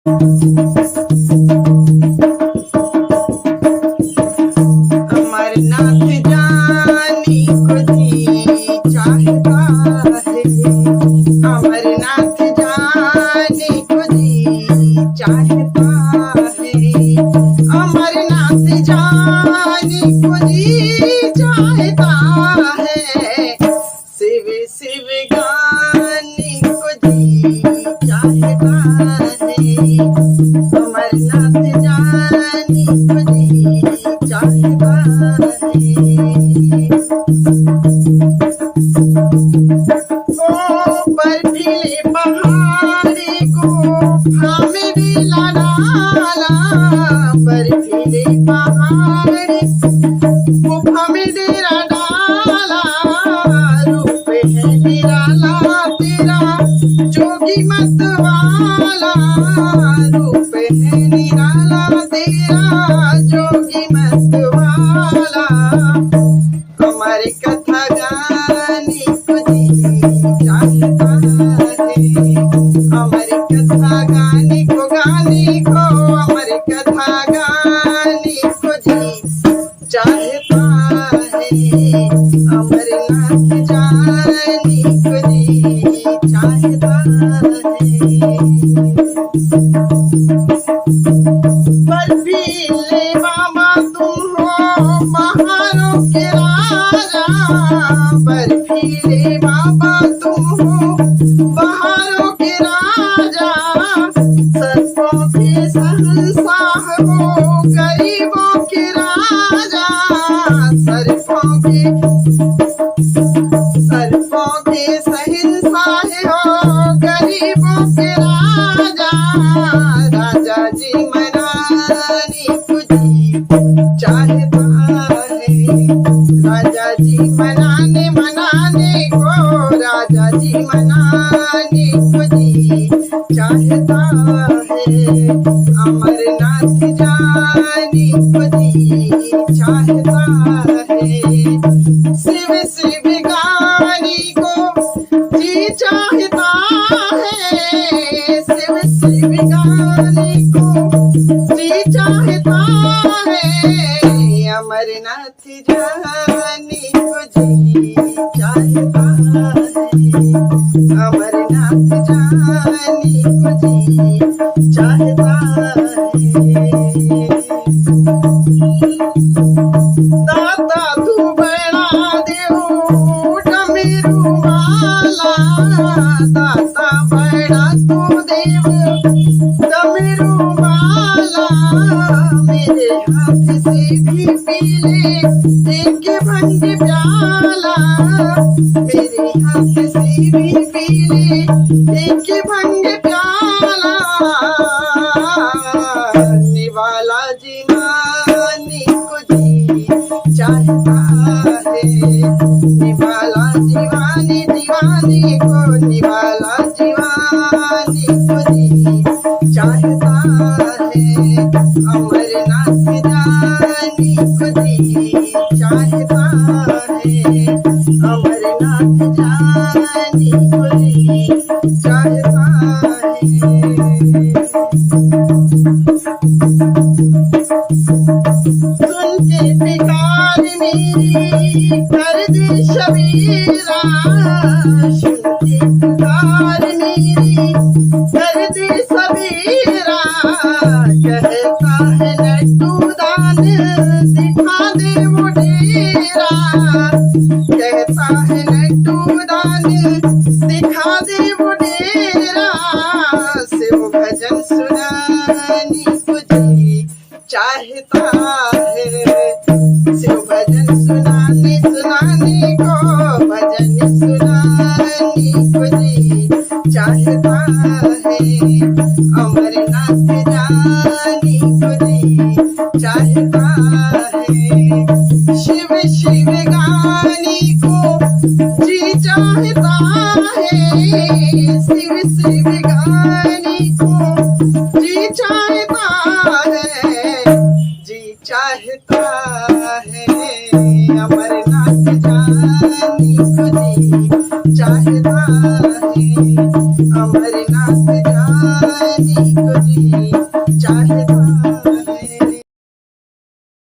अमरनाथ जाने को जी चाहता है। अमरनाथ जाने को जी चाहता है। अमरनाथ जाने को जी चाहता है। शिव शिव गाने को जी चाहता है। अमरनाथ जाने को जी चाहता है। ओ बर्फीले पहाड़ी को मेरी डाला। बर्फीले पहाड़ी गुफा में डेरा डाला। रूप है निराला तेरा जोगी मत वाला। रूप है निराला तेरा जोगी मत वाला। हमारी कथा गाने को जी चाहता है। हमारी कथा गाने को हमारी कथा गाने को जी चाहता है। अमरनाथ जाने को जी चाहता है। बर्फीले बाबा तुम हो पहाड़ों के राजा। बर्फीले बाबा तुम हो पहाड़ों के राजा। सर्पों के शहंशाह हो गरीबों के राजा। सर्पों के शहंशाह हो गरीबों के राजा। राजा जी मनाने को जी चाहता है। राजा जी मनाने को राजा जी मनाने को जी चाहता है। अमरनाथ जाने को जी चाहता है। शिव शिव गाने को जी चाहता है। शिव शिव गाने को जी चाहता है। अमरनाथ जाने को जी चाहता है। अमरनाथ जाने को जी चाहता है। दाता तू बड़ा देव डमरू वाला। दाता बड़ा तू देव डमरू वाला। मेरे हाथ से भी पीले एक भंग प्याला। मेरे हाथ से भी पीले एक भंग प्याला। निवाला जी माने को जी चाहता है। निवाला दीवानी दीवानी को निवाला दीवानी को जी चाहता है। अमरनाथ जाने को जी चाहता है। अमरनाथ जाने को जी चाहता है। सुन के पुकार मेरी कर दे शबीरा। सुन के पुकार मेरी कर दे सबीरा। कहता है लड्डू दान दिखा दे वो डेरा। कहता है लड्डू दान दिखा दे वो डेरा। शिव भजन सुनाने को जी चाहता है। शिव भजन सुनाने को भजन सुनाने को जी चाहता है। अमरनाथ जाने को जी चाहता है। शिव शिव गाने को जी चाहता है। शिव शिव गाने को जी चाहता है। जी चाहता नी कधी